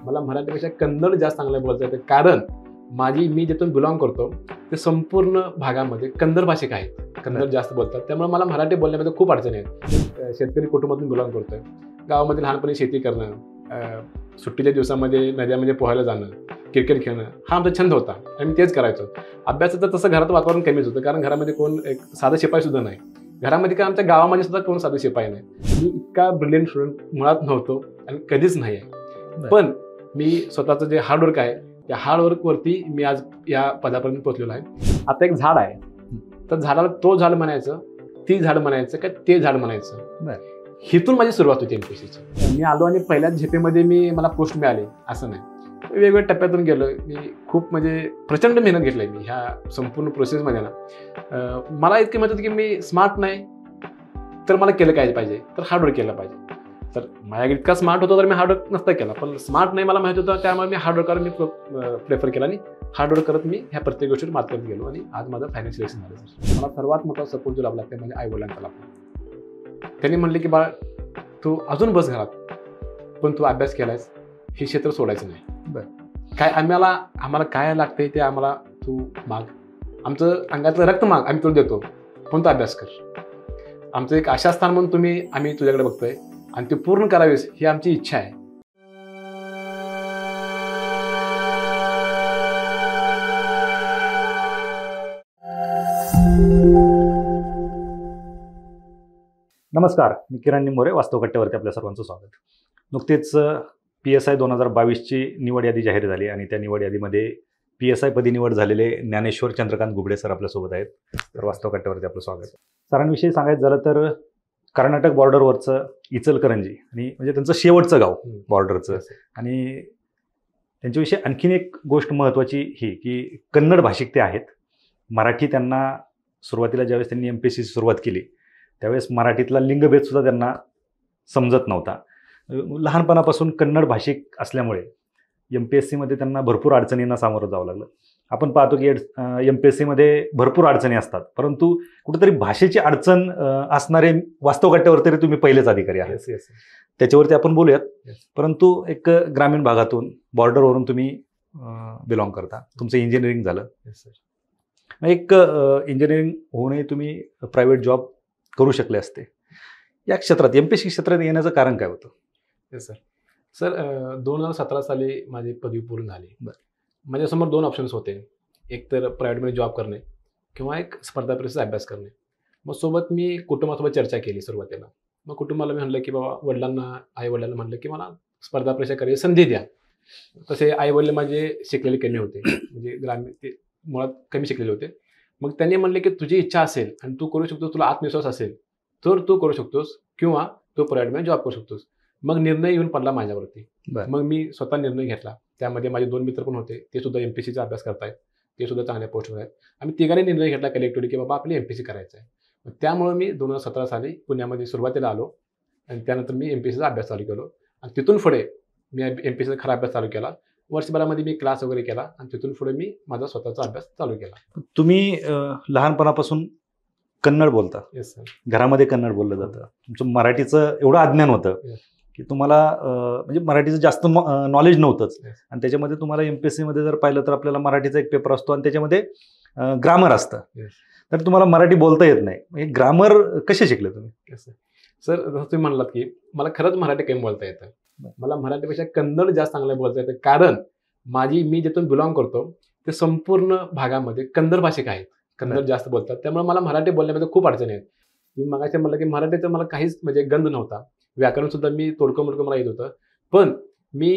मला मराठीपेक्षा कन्नड जास्त चांगलं बोलता येतं, कारण मी जिथून बिलॉंग करतो ते संपूर्ण भागामध्ये कन्नड भाषिक आहेत. कन्नड जास्त बोलतात, त्यामुळे मला मराठी बोलण्यामध्ये खूप अडचणी आहेत. शेतकरी कुटुंबातून बिलॉंग करतोय. गावामध्ये लहानपणी शेती करणं, सुट्टीच्या दिवसामध्ये नद्यामध्ये पोहायला जाणं, क्रिकेट खेळणं हा आमचा छंद होता आणि मी तेच करायचो. अभ्यासाचं तसं घरात वातावरण कमीच होतं, कारण घरामध्ये कोण एक साधा शिपाई सुद्धा नाही. घरामध्ये काय आमच्या गावामध्ये सुद्धा कोण साधा शिपाई नाही. मी इतका ब्रिलियंट स्टुडंट मुळात नव्हतो आणि कधीच नाही आहे. पण मी स्वतःचं जे हार्डवर्क आहे त्या हार्डवर्कवरती मी आज या पदापर्यंत पोहोचलेलो आहे. आता एक झाड आहे, तर झाडाला तो झाड म्हणायचं, ती झाड म्हणायचं का ते झाड म्हणायचं, हिथून माझी सुरुवात होती एमपीएससीची. मी आलो आणि पहिल्याच झेपेमध्ये मला पोस्ट मिळाली असं नाही. वेगवेगळ्या टप्प्यातून गेलो मी. खूप म्हणजे प्रचंड मेहनत घेतली मी ह्या संपूर्ण प्रोसेसमध्ये ना. मला इतकी माहिती होती की मी स्मार्ट नाही, तर मला केलं काय पाहिजे, तर हार्डवर्क केलं पाहिजे. तर माझ्या इतका स्मार्ट होतो तर मी हार्डवर्क नसता केला, पण स्मार्ट नाही मला माहिती होतं, त्यामुळे मी हार्डवर्कर मी प्रेफर केला आणि हार्डवर्क करत मी ह्या प्रत्येक गोष्टीवर मात करत गेलो आणि आज माझं फायनान्शियल सिलेक्शन झालं. मला सर्वात मोठा सपोर्ट जो लाभला ते म्हणजे आई-वडिलांचा लाभला. त्यांनी म्हणले की बाळ तू अजून बस घरात, पण तू अभ्यास केलायस, हे क्षेत्र सोडायचं नाही. काय आम्हाला काय लागतंय ते आम्हाला तू माग, आमचं अंगातलं रक्त माग, आम्ही तुला देतो, पण तू अभ्यास कर. आमचं एक आशास्थान म्हणून आम्ही तुझ्याकडे बघतोय आणि ते पूर्ण करावेस ही आमची इच्छा आहे. नमस्कार, मी किरण निंबोरे, वास्तव कट्ट्यावरती आपल्या सर्वांचं स्वागत. नुकतेच PSI 2022ची निवड यादी जाहीर झाली आणि त्या निवड यादीमध्ये PSI पदी निवड झालेले ज्ञानेश्वर चंद्रकांत घुबडे सर आपल्यासोबत आहेत. तर वास्तव कट्ट्यावरती आपलं स्वागत. सरांविषयी सांगायचं झालं तर कर्नाटक बॉर्डरवरचं इचलकरंजी आणि म्हणजे त्यांचं शेवटचं गाव बॉर्डरचं. आणि त्यांच्याविषयी आणखीन एक गोष्ट महत्त्वाची ही की कन्नड भाषिक ते आहेत. मराठी त्यांना सुरुवातीला ज्यावेळेस त्यांनी MPSCची सुरुवात केली त्यावेळेस मराठीतला लिंगभेदसुद्धा त्यांना समजत नव्हता. लहानपणापासून कन्नड भाषिक असल्यामुळे MPSCमध्ये त्यांना भरपूर अडचणींना सामोरं जावं लागलं. आपण पाहतो की MPSCमध्ये भरपूर अडचणी असतात, परंतु कुठेतरी भाषेची अडचण असणारे वास्तव कट्ट्यावर तरी तुम्ही पहिलेच अधिकारी आहेत. त्याच्यावरती आपण बोलूयात. परंतु एक ग्रामीण भागातून बॉर्डरवरून तुम्ही बिलॉंग करता, तुमचं इंजिनिअरिंग झालं. एक इंजिनिअरिंग होऊनही तुम्ही प्रायव्हेट जॉब करू शकले असते. या क्षेत्रात MPSC क्षेत्रात येण्याचं कारण काय होतं? सर 2017 साली माझी पदवी पूर्ण झाली. माझ्यासमोर 2 ऑप्शन्स होते. एक तर प्रायव्हेटमध्ये जॉब करणे किंवा एक स्पर्धा परीक्षेचा अभ्यास करणे. मग सोबत मी कुटुंबासोबत चर्चा केली सुरुवातीला. मग कुटुंबाला मी म्हणलं की बाबा आई-वडिलांना म्हणलं की मला स्पर्धा परीक्षा करायची संधी द्या. तसे आई-वडील माझे शिकलेले कमी होते, म्हणजे ग्रामीण ते मुळात कमी शिकलेले होते. मग त्यांनी म्हणले की तुझी इच्छा असेल आणि तू करू शकतो, तुला आत्मविश्वास असेल तर तू करू शकतोस किंवा तू प्रायव्हेटमध्ये जॉब करू शकतोस. मग निर्णय येऊन पडला माझ्यावरती. मग मी स्वतः निर्णय घेतला. त्यामध्ये माझे 2 मित्र पण होते, ते सुद्धा MPSCचा अभ्यास करतायत, ते सुद्धा चांगल्या पोस्टवर आहेत. आम्ही तिघांनी निर्णय घेतला कलेक्टिव्हली की बाबा आपली MPSC करायचं आहे. त्यामुळे मी 2017 साली पुण्यामध्ये सुरुवातीला आलो आणि त्यानंतर मी MPSCचा अभ्यास चालू केलो आणि तिथून पुढे मी MPSCचा खरा अभ्यास चालू केला. वर्षभरामध्ये मी क्लास वगैरे केला आणि तिथून पुढे मी माझा स्वतःचा अभ्यास चालू केला. तुम्ही लहानपणापासून कन्नड बोलता. Yes sir. घरामध्ये कन्नड बोललं जातं. तुमचं मराठीचं एवढं अज्ञान होतं की तुम्हाला म्हणजे मराठीचं जास्त नॉलेज नव्हतंच. आणि त्याच्यामध्ये तुम्हाला MPSCमध्ये जर पाहिलं तर आपल्याला मराठीचा एक पेपर असतो आणि त्याच्यामध्ये ग्रामर असतं. तर तुम्हाला मराठी बोलता येत नाही. म्हणजे ग्रामर कसे शिकले तुम्ही? सर जसं तुम्ही म्हणलात की मला खरंच मराठी कमी बोलता येतं. मला मराठीपेक्षा कन्नड जास्त चांगलं बोलता येतं, कारण मी जिथून बिलॉंग करतो ते संपूर्ण भागामध्ये कन्नड भाषिक आहेत. कन्नड जास्त बोलतात, त्यामुळे मला मराठी बोलण्यामध्ये खूप अडचणी आहेत. तुम्ही मगाशी म्हणलं की मराठीचं मला काहीच म्हणजे गंध नव्हता. व्याकरण सुद्धा मी तोडकं मला येत होतं. पण मी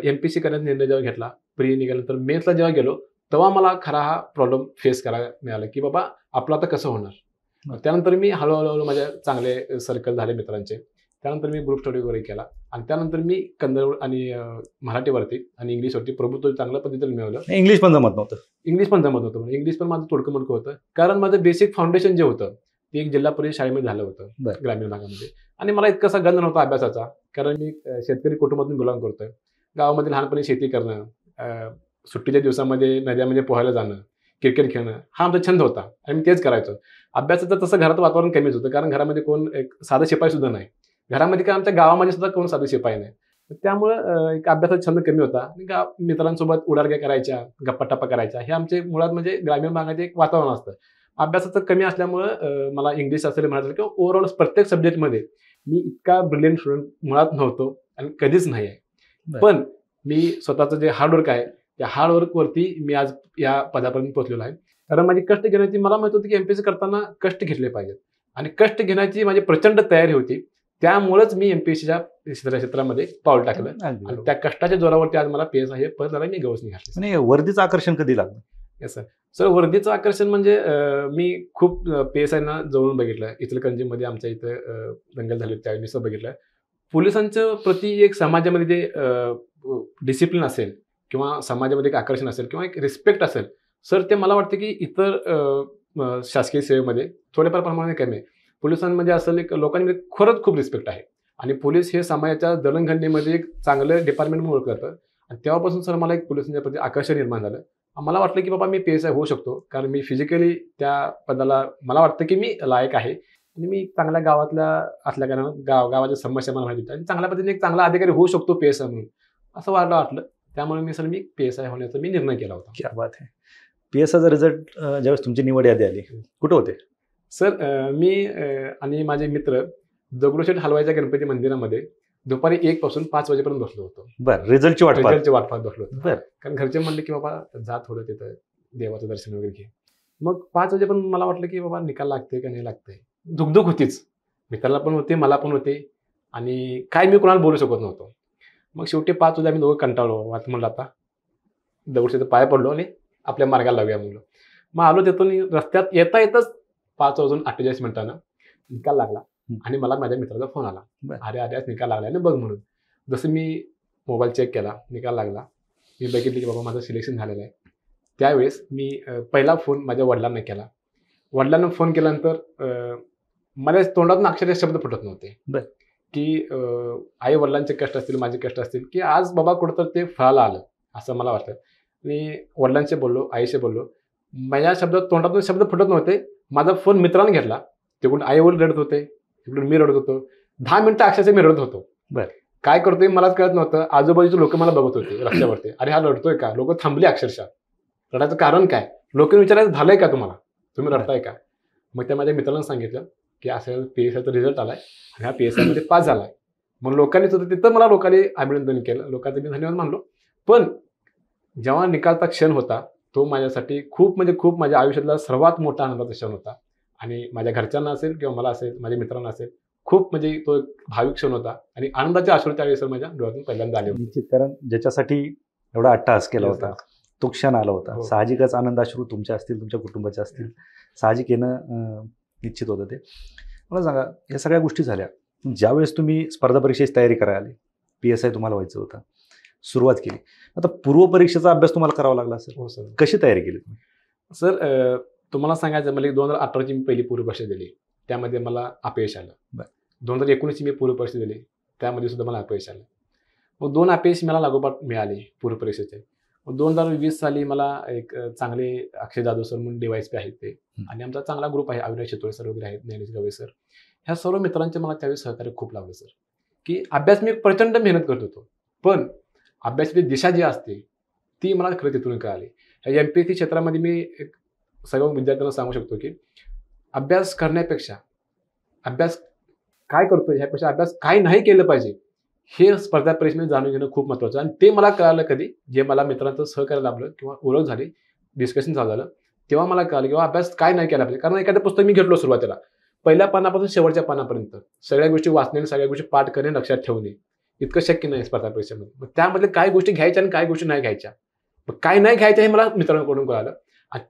MPSC करण्याचा निर्णय जेव्हा घेतला, प्री निघाल्यानंतर मेथला जेव्हा गेलो तेव्हा मला खरा हा प्रॉब्लेम फेस करायला मिळाला की बाबा आपलं आता कसं होणार. त्यानंतर मी हळूहळू माझ्या चांगले सर्कल झाले मित्रांचे. त्यानंतर मी ग्रुप स्टडी वगैरे केला आणि त्यानंतर मी कन्नड आणि मराठीवरती आणि इंग्लिशवरती प्रभुत्व चांगल्या पद्धतीने मिळवलं. इंग्लिश पण जमत नव्हतं. इंग्लिश पण माझं तोडकं मोडकं होतं, कारण माझं बेसिक फाउंडेशन जे होतं ते एक जिल्हा परिषद शाळेमध्ये झालं होतं ग्रामीण भागामध्ये. आणि मला इतकासा गंध नव्हता अभ्यासाचा, कारण मी शेतकरी कुटुंबातून बिलॉंग करतोय. गावामध्ये लहानपणी शेती करणं, सुट्टीच्या दिवसामध्ये नद्यामध्ये पोहायला जाणं, क्रिकेट खेळणं हा आमचा छंद होता आणि मी तेच करायचो. अभ्यासाचं तसं घरात वातावरण कमीच होतं, कारण घरामध्ये कोण एक साधा शिपाई सुद्धा नाही. घरामध्ये काय आमच्या गावामध्ये सुद्धा कोण साधा शिपाई नाही. त्यामुळं एक अभ्यासाचा छंद कमी होता आणि मित्रांसोबत उडारग्या करायच्या, गप्पा-टप्पा करायच्या. हे आमचे मुळात म्हणजे ग्रामीण भागात एक वातावरण असतं. अभ्यासाचं कमी असल्यामुळं मला इंग्लिश असेल, मराठी असेल किंवा ओव्हरऑल प्रत्येक सब्जेक्टमध्ये मी इतका ब्रिलियंट स्टुडंट मुळात नव्हतो आणि कधीच नाही आहे. बरं. पण मी स्वतःचं जे हार्डवर्क आहे, त्या हार्डवर्कवरती मी आज या पदापर्यंत पोहोचलेलो आहे. कारण माझी कष्ट घेण्याची मला माहित होतं की एमपीएससी करताना कष्ट घेतले पाहिजेत आणि कष्ट घेण्याची माझी प्रचंड तयारी होती. त्यामुळेच मी एमपीएससीच्या क्षेत्रामध्ये पाऊल टाकलं अगदी आणि बरोबर. त्या कष्टाच्या जोरावरती आज मला पीएसआय हे पद झालं, मी गवसणी घातली. आणि वर्दीचं आकर्षण कधी लागलं? Yes sir. सर वर्दीचं आकर्षण म्हणजे मी खूप पीएसआयना जवळून बघितलं. इचलकरंजीमध्ये आमच्या इथं दंगल झाले त्यावेळी मी सगळं बघितलं. पोलिसांच्या प्रती एक समाजामध्ये जे डिसिप्लिन असेल किंवा समाजामध्ये एक आकर्षण असेल किंवा एक रिस्पेक्ट असेल, सर ते मला वाटतं की इतर शासकीय सेवेमध्ये थोड्याफार प्रमाणात कमी आहे. पोलिसांमध्ये असं एक लोकांमध्ये खरंच खूप रिस्पेक्ट आहे आणि पोलीस हे समाजाच्या जडणघडणीमध्ये एक चांगलं डिपार्टमेंट म्हणून ओळखलं जातं आणि तेव्हापासून सर मला एक पोलिसांच्या प्रती आकर्षण निर्माण झालं. मला वाटलं की बाबा मी पीएसआय होऊ शकतो, कारण मी फिजिकली त्या पदाला मला वाटतं की मी लायक आहे आणि मी चांगल्या गावातल्या असल्या कारणानं गावाच्या समस्या मला माहिती होत्या आणि चांगल्या पद्धतीने एक चांगला अधिकारी होऊ शकतो पीएसआय म्हणून असं वाटलं. त्यामुळे मी पीएसआय होण्याचा मी निर्णय केला होता. क्या बात आहे. पीएसआयचा रिझल्ट ज्यावेळेस तुमची निवड यादी आली, कुठं होते? सर मी आणि माझे मित्र दगडूशेठ हलवाईच्या गणपती मंदिरामध्ये दुपारी 1 पासून 5 वाजेपर्यंत बसलो होतो. बरं, रिझल्टची वाट पाहत. रिझल्टची वाट पाहत बसलो होतो. बरं. कारण घरचे म्हणले की बाबा जा थोडं तिथं देवाचं दर्शन वगैरे घे. मग 5 वाजेपर्यंत मला वाटलं की बाबा निकाल लागते का नाही लागते, धुकधुक होतीच. मित्राला पण होते, मला पण होते आणि काय मी कोणाला बोलू शकत नव्हतो. मग शेवटी 5 वाजे आम्ही दोघं कंटाळलो. म्हणलं आता दगडूशेठ पाय पडलो आणि आपल्या मार्गाला लावूया म्हणलं. मग आलो तिथून रस्त्यात येता येतच 5:48 निकाल लागला आणि मला माझ्या मित्राचा फोन आला. बरं. अरे आज निकाल लागला ना बघ म्हणून. जसं मी मोबाईल चेक केला, निकाल लागला. मी बघितलं की बाबा माझं सिलेक्शन झालेलं आहे. त्यावेळेस मी पहिला फोन माझ्या वडिलांना केला. वडिलांना फोन केल्यानंतर मला तोंडातून अक्षरशः शब्द फुटत नव्हते. बरं. की आई वडिलांचे कष्ट असतील, माझे कष्ट असतील, की आज बाबा कुठंतर ते फळाला आलं असं मला वाटतं. मी वडिलांशी बोललो, आईशी बोललो. माझ्या तोंडातून शब्द फुटत नव्हते. माझा फोन मित्राने घेतला. तिकडून आई वडील रडत होते, तिकडून मी रडत होतो. 10 मिनिटं अक्षरशः मी रडत होतो. बरं. काय करतोय मलाच कळत नव्हतं. आजूबाजूचे लोक मला बघत होते रस्त्यावरती. अरे हा रडतोय का? लोक थांबली अक्षरशः. रडायचं कारण काय? लोकांनी विचारायचं झालंय का तुम्हाला? तुम्ही रडताय का? मग त्या माझ्या मित्रांना सांगितलं की असं पीएसआयचा रिझल्ट आलाय आणि हा पीएसआयमध्ये पास झालाय. मग लोकांनी सुद्धा तिथं मला लोकांनी अभिनंदन केलं, लोकांचं मी धन्यवाद मानलो. पण जेव्हा निकालचा क्षण होता तो माझ्यासाठी खूप म्हणजे खूप माझ्या आयुष्यातला सर्वात मोठा आनंदाचा क्षण होता आणि माझ्या घरच्यांना असेल किंवा मला असेल, माझ्या मित्रांना असेल, खूप म्हणजे तो एक भाविक क्षण होता आणि आनंदाच्या अश्रू त्यावेळेस माझ्या डोळ्यातून पहिल्यांदा आले होते. निश्चित, कारण ज्याच्यासाठी एवढा अट्टहास केला होता तो क्षण आला होता. हो. साहजिकच आनंदाश्रू तुमच्या असतील, तुमच्या कुटुंबाचे असतील, साहजिक येणं निश्चित होतं ते. मला सांगा, या सगळ्या गोष्टी झाल्या, ज्यावेळेस तुम्ही स्पर्धा परीक्षेची तयारी करायला आली, पीएसआय तुम्हाला व्हायचं होतं, सुरुवात केली, आता पूर्वपरीक्षेचा अभ्यास तुम्हाला करावा लागला असेल. हो सर. कशी तयारी केली तुम्ही? सर तुम्हाला सांगायचं मला 2018ची मी पहिली पूर्वपरीक्षा दिली, त्यामध्ये मला अपयश आलं. बरं. 2019ची मी पूर्वपरीक्षा दिली, त्यामध्ये सुद्धा मला अपयश आलं. मग 2 अपयश मला लागोपाठ मिळाले पूर्वपरीक्षेचे. मग 2020 साली मला एक चांगले अक्षय जाधव सर म्हणून DYSP आहेत ते आणि आमचा चांगला ग्रुप आहे, अविनाश चितोळे सर वगैरे आहेत, ज्ञानेश गवळे सर, ह्या सर्व मित्रांचे मला त्यावेळेस सहकार्य खूप लागलं सर. की अभ्यास मी प्रचंड मेहनत करत होतो, पण अभ्यासाची दिशा जी असते ती मला खरं तिथून कळाली. ह्या MPSC क्षेत्रामध्ये मी एक सर्व विद्यार्थ्यांना सांगू शकतो की अभ्यास करण्यापेक्षा अभ्यास काय करतोय ह्यापेक्षा अभ्यास काय नाही केलं पाहिजे हे स्पर्धा परीक्षेमध्ये जाणून घेणं खूप महत्त्वाचं. आणि ते मला कळालं कधी, जे मला मित्रांचं सहकार्य लाभलं किंवा ओळख झाली, डिस्कशन झालं, तेव्हा मला कळालं की अभ्यास काय नाही केला पाहिजे. कारण एखादं पुस्तक मी घेतलो सुरुवातीला, पहिल्या पानापासून शेवटच्या पानापर्यंत सगळ्या गोष्टी वाचणे, सगळ्या गोष्टी पाठ करणे, लक्षात ठेवणे इतकं शक्य नाही स्पर्धा परीक्षेमध्ये. मग त्यामधले काय गोष्टी घ्यायच्या आणि काय गोष्टी नाही घ्यायच्या, मग काय नाही घ्यायच्या हे मला मित्रांकडून कळालं. आणि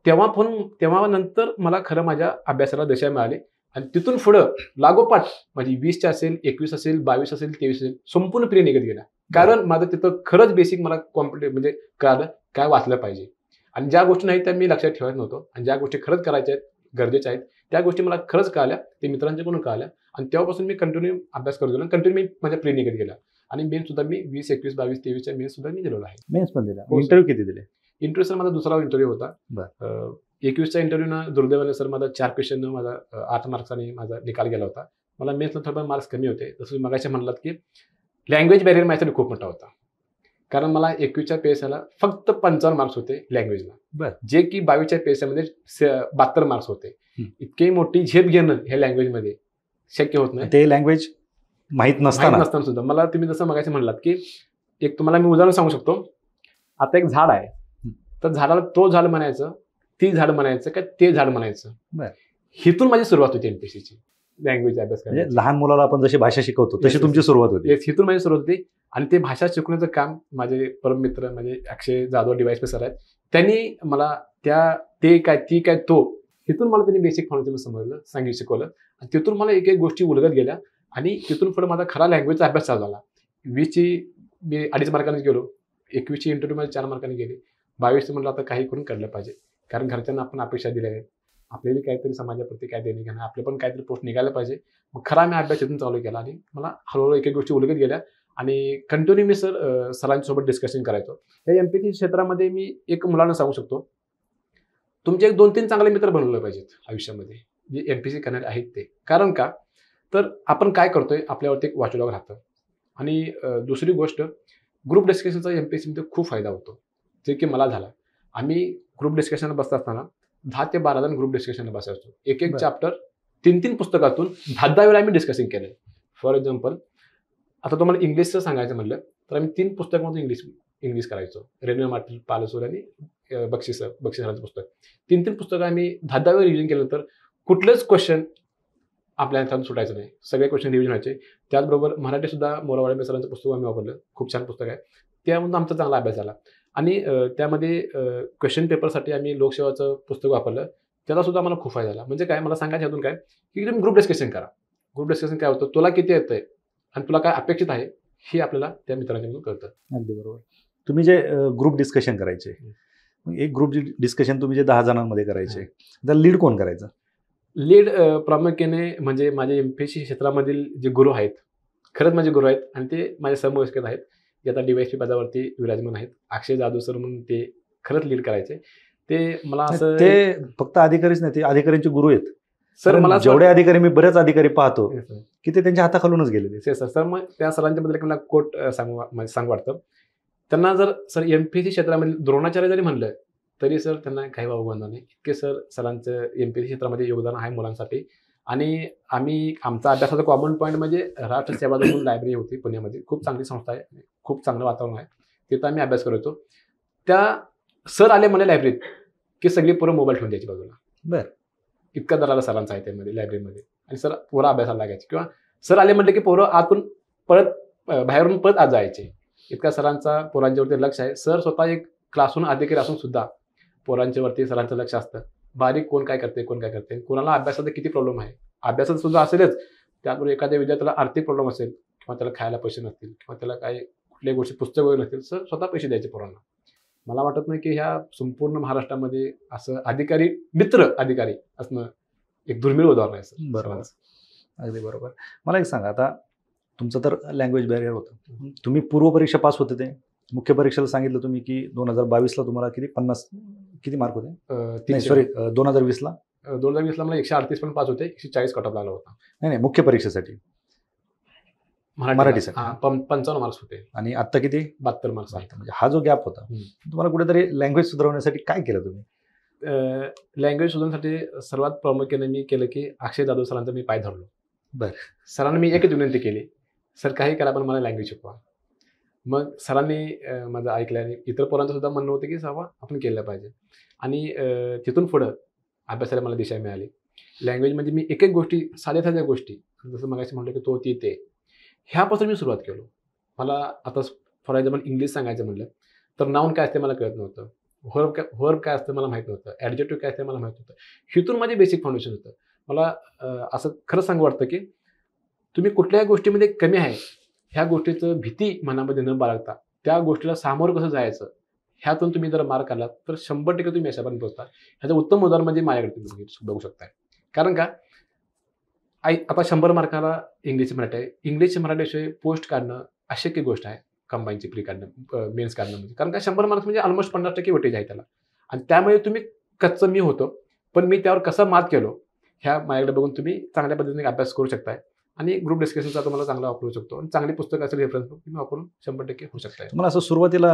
तेव्हा नंतर मला खरं माझ्या अभ्यासाला दिशा मिळाली आणि तिथून पुढं लागोपाठ माझी 20 असेल, 21 असेल, 22 असेल, 23 असेल, संपूर्ण पिढी निघत गेला. कारण माझं तिथं खरंच बेसिक मला म्हणजे कळालं काय वाचलं पाहिजे आणि ज्या गोष्टी नाही त्या मी लक्षात ठेवत नव्हतो आणि ज्या गोष्टी खरंच करायच्या आहेत, गरजेच्या आहेत, त्या गोष्टी मला खरंच कळाल्या, ते मित्रांच्याकडून कळाल्या आणि तेव्हापासून मी कंटिन्यू अभ्यास करत गेलो, कंटिन्यू मी माझ्या पिढी निघत गेला. आणि मेन सुद्धा मी 20, 21, 22, 23च्या मेन सुद्धा मी दिलेलो आहे. मेन्स पण दिला. हो, इंटरव्ह्यू किती दिले? इंटरव्ह्यू सर माझा दुसरा इंटरव्ह्यू होता. 21च्या इंटरव्ह्यूनं दुर्दैवाने सर माझा 4 क्वेश्चननं माझा 8 मार्क्सांनी माझा निकाल गेला होता. मला मेन्सला थोडं मार्क्स कमी होते. जसं तुम्ही मगाशी म्हणलात की लँग्वेज बॅरियर माझ्यासाठी खूप मोठा होता. कारण मला 21च्या PSIला फक्त 55 मार्क्स होते लँग्वेजला, बर. जे की 22च्या PSIमध्ये 72 मार्क्स होते. इतकी मोठी झेप घेणं ह्या लँग्वेजमध्ये शक्य होत नाही. ते लँग्वेज माहीत नसताना सुद्धा मला तुम्ही जसं मगाशी म्हणलात की एक तुम्हाला मी उदाहरण सांगू शकतो. आता एक झाड आहे, तर झाडाला तो झाड म्हणायचं, ती झाड म्हणायचं का ते झाड म्हणायचं. बर. हिथून माझी सुरुवात होती MPSCची लँग्वेज अभ्यास म्हणजे करायची. लहान मुलाला आपण जशी भाषा शिकवतो तशी Yes, तुमची yes. सुरुवात होती. हिथून माझी सुरुवात होती. आणि ते भाषा शिकवण्याचं काम माझे परम मित्र म्हणजे अक्षय जाधव डिवाइस पे सर आहेत, त्यांनी मला ते काय ती काय तो तिथून मला त्यांनी बेसिक फाउंडेशन समजलं, शिकवलं. आणि तिथून मला एक एक गोष्टी उलगत गेल्या आणि तिथून पुढे माझा खरा लँग्वेजचा अभ्यास चालू झाला. 20ची मी 2.5 मार्कांनी गेलो, 21ची इंटरव्ह्यूमध्ये 4 मार्कांनी गेली, 22ची म्हटलं आता काही करून काढलं पाहिजे. कारण घरच्यांना आपण अपेक्षा दिल्या आहेत, आपल्याला काहीतरी समाजाप्रती काय देणे घेणं, आपलं पण काहीतरी पोस्ट निघायला पाहिजे. मग खरा मी अभ्यास इथून चालू केला आणि मला हळूहळू एक एक गोष्टी उलगत गेल्या आणि कंटिन्यू मी सरांसोबत डिस्कशन करायचो. या MPSC क्षेत्रामध्ये मी एक मुलांना सांगू शकतो, तुमचे एक 2-3 चांगले मित्र बनवले पाहिजेत आयुष्यामध्ये, जे MPSC करणारे आहेत ते. कारण का तर आपण काय करतोय आपल्यावरती एक वॉचडॉग राहतं. आणि दुसरी गोष्ट, ग्रुप डिस्कशनचा MPSCमध्ये खूप फायदा होतो, जे की मला झाला. आम्ही ग्रुप डिस्कशनला बसत असताना 10 ते 12 जण ग्रुप डिस्कशनला बसायचो. एक एक चॅप्टर 3-3 पुस्तकातून 10-10 वेळा आम्ही डिस्कशन केलं. फॉर एक्झाम्पल, आता तुम्हाला इंग्लिशचं सांगायचं म्हटलं तर आम्ही 3 पुस्तकामधून इंग्लिश करायचो. रेल्वे मार्टिल, पालसोर आणि बक्षिसरांचं पुस्तक. 3-3 पुस्तकं आम्ही 10-10 वेळा रिव्हिजन केलं तर कुठलंच क्वेश्चन आपल्या हातातून सुटायचं नाही, सगळे क्वेश्चन रिव्हिजन व्हायचे. त्याचबरोबर मराठी सुद्धा मोरावाडे सरांचं पुस्तक आम्ही वापरलं, खूप छान पुस्तक आहे. त्यामधून आमचा चांगला अभ्यास झाला. आणि त्यामध्ये क्वेश्चन पेपरसाठी आम्ही लोकसेवाचं पुस्तक वापरलं, त्याचा सुद्धा मला खूप फायदा झाला. म्हणजे काय मला सांगायचं यातून काय की तुम्ही ग्रुप डिस्कशन करा. ग्रुप डिस्कशन काय होतं, तुला किती येतंय आणि तुला काय अपेक्षित आहे हे आपल्याला त्या मित्रांकडून कळतं. अगदी बरोबर. तुम्ही जे ग्रुप डिस्कशन करायचे, एक ग्रुप डिस्कशन तुम्ही जे 10 जणांमध्ये करायचे, तर लीड कोण करायचं? लीड प्रामुख्याने म्हणजे माझे MPSC क्षेत्रामधील जे गुरु आहेत, खरंच माझे गुरु आहेत आणि ते माझे समवयस्कर आहेत, जे आता DYSP पदावरती विराजमान आहेत. अक्षय जाधव सर म्हणून ते खरंच लीड करायचे. ते मला असं ते फक्त अधिकारीच नाही, ते अधिकाऱ्यांचे गुरु आहेत. सर मला जेवढे अधिकारी मी बरेच अधिकारी पाहतो की ते त्यांच्या हाताखालूनच गेलेले. सर मग त्या सरांच्या बद्दल मला कोट सांगू वाटतं. त्यांना जर सर MPSC क्षेत्रामध्ये द्रोणाचार्य जरी म्हणलं तरी सर त्यांना काही वाव बनणार नाही. इतके सरांचं MPSC क्षेत्रामध्ये योगदान आहे मुलांसाठी. आणि आमचा अभ्यासाचा कॉमन पॉईंट म्हणजे राष्ट्र सेवा म्हणून लायब्ररी होती पुण्यामध्ये, खूप चांगली संस्था आहे, खूप चांगलं वातावरण आहे, तिथं आम्ही अभ्यास करायचो. त्या सर आले म्हणे लायब्ररीत की सगळी पोरं मोबाईल ठेवून द्यायची बाजूला. बरं. इतका दराला सरांचा आहे त्यामध्ये लायब्ररीमध्ये. आणि सर पोरं अभ्यासाला लागायचे किंवा सर आले म्हटलं की पोरं आतून बाहेरून परत आत जायचे. इतका सरांचा पोरांच्यावरती लक्ष आहे. सर स्वतः एक क्लासरूम अधिकारी असून सुद्धा पोरांच्यावरती सरांचं लक्ष असतं. बारीक कोण काय करते, कोणाला अभ्यासाचा किती प्रॉब्लेम आहे, अभ्यासात सुद्धा असेलच, त्याबरोबर एखाद्या विद्यार्थ्याला आर्थिक प्रॉब्लेम असेल किंवा त्याला खायला पैसे नसतील किंवा त्याला काही कुठल्याही गोष्टी पुस्तक वगैरे नसतील, सर स्वतः पैसे द्यायचे पोरांना. मला वाटत नाही की ह्या संपूर्ण महाराष्ट्रामध्ये असं मित्र अधिकारी असणं एक दुर्मिळ उदाहरण आहे सर. बरोबर, अगदी बरोबर. मला एक सांगा, आता तुमचं तर लँग्वेज बॅरियर होतं, तुम्ही पूर्वपरीक्षा पास होते, ते मुख्य परीक्षेला सांगितलं तुम्ही की 2022ला तुम्हाला किती मार्क होते? सॉरी 2020ला 2020ला मला 138 पण पास होते, 140 कट ऑफ लागला होता. नाही, मुख्य परीक्षेसाठी मराठीसाठी 55 मार्क्स होते. आणि आता किती? 72 मार्क्स आहेत. म्हणजे हा जो गॅप होता, तुम्हाला कुठेतरी लँग्वेज सुधारवण्यासाठी काय केलं तुम्ही? लँग्वेज सुधारण्यासाठी सर्वात प्रामुख्याने मी केलं की अक्षय जाधव सरांचा मी पाय धरलो. बरं. सरांना मी एकच विनंती केली, सर काही करा पण मला लँग्वेज शिकवा. मग सरांनी माझं ऐकलं आणि इतर पोरांचं सुद्धा म्हणणं होतं की सावा आपण केलं पाहिजे. आणि तिथून पुढं अभ्यासाला मला दिशा मिळाली. लँग्वेज म्हणजे मी एक गोष्टी, साध्या गोष्टी, जसं मगाशी म्हटलं की तो ते ह्यापासून मी सुरुवात केलो. मला आता फॉर एक्झाम्पल इंग्लिश सांगायचं म्हटलं तर नाऊन काय असते मला कळत नव्हतं, व्हर्ब काय असतं मला माहीत नव्हतं, ॲडजेक्टिव्ह काय असते मला माहीत नव्हतं. हिथून माझे बेसिक फाउंडेशन होतं. मला असं खरं सांगू वाटतं की तुम्ही कुठल्याही गोष्टीमध्ये कमी आहे ह्या गोष्टीचं भीती मनामध्ये न बाळगता त्या गोष्टीला सामोरं कसं जायचं ह्यातून तुम्ही जर मार्क काढलात तर 100% तुम्ही यशापर्यंत पोहोचता. ह्याचं उत्तम उदाहरण म्हणजे माझ्याकडे तुम्ही बघू शकताय. कारण का आता 100 मार्काला इंग्लिश मराठी आहे, इंग्लिश मराठीशिवाय पोस्ट काढणं अशक्य गोष्ट आहे. कंबाईनची प्री काढणं, मेन्स काढणं म्हणजे, कारण का 100 मार्क्स म्हणजे ऑलमोस्ट 50% वेटेज आहे त्याला. आणि त्यामुळे तुम्ही कच्चं मी होतो, पण मी त्यावर कसं मात केलो ह्या माझ्याकडे बघून तुम्ही चांगल्या पद्धतीने अभ्यास करू शकताय. आणि ग्रुप डिस्कशनचा तुम्हाला चांगला वापरू शकतो आणि चांगली पुस्तक असेल रेफरन्स बुक तुम्ही वापरून 100% होऊ शकता. तुम्हाला असं सुरुवातीला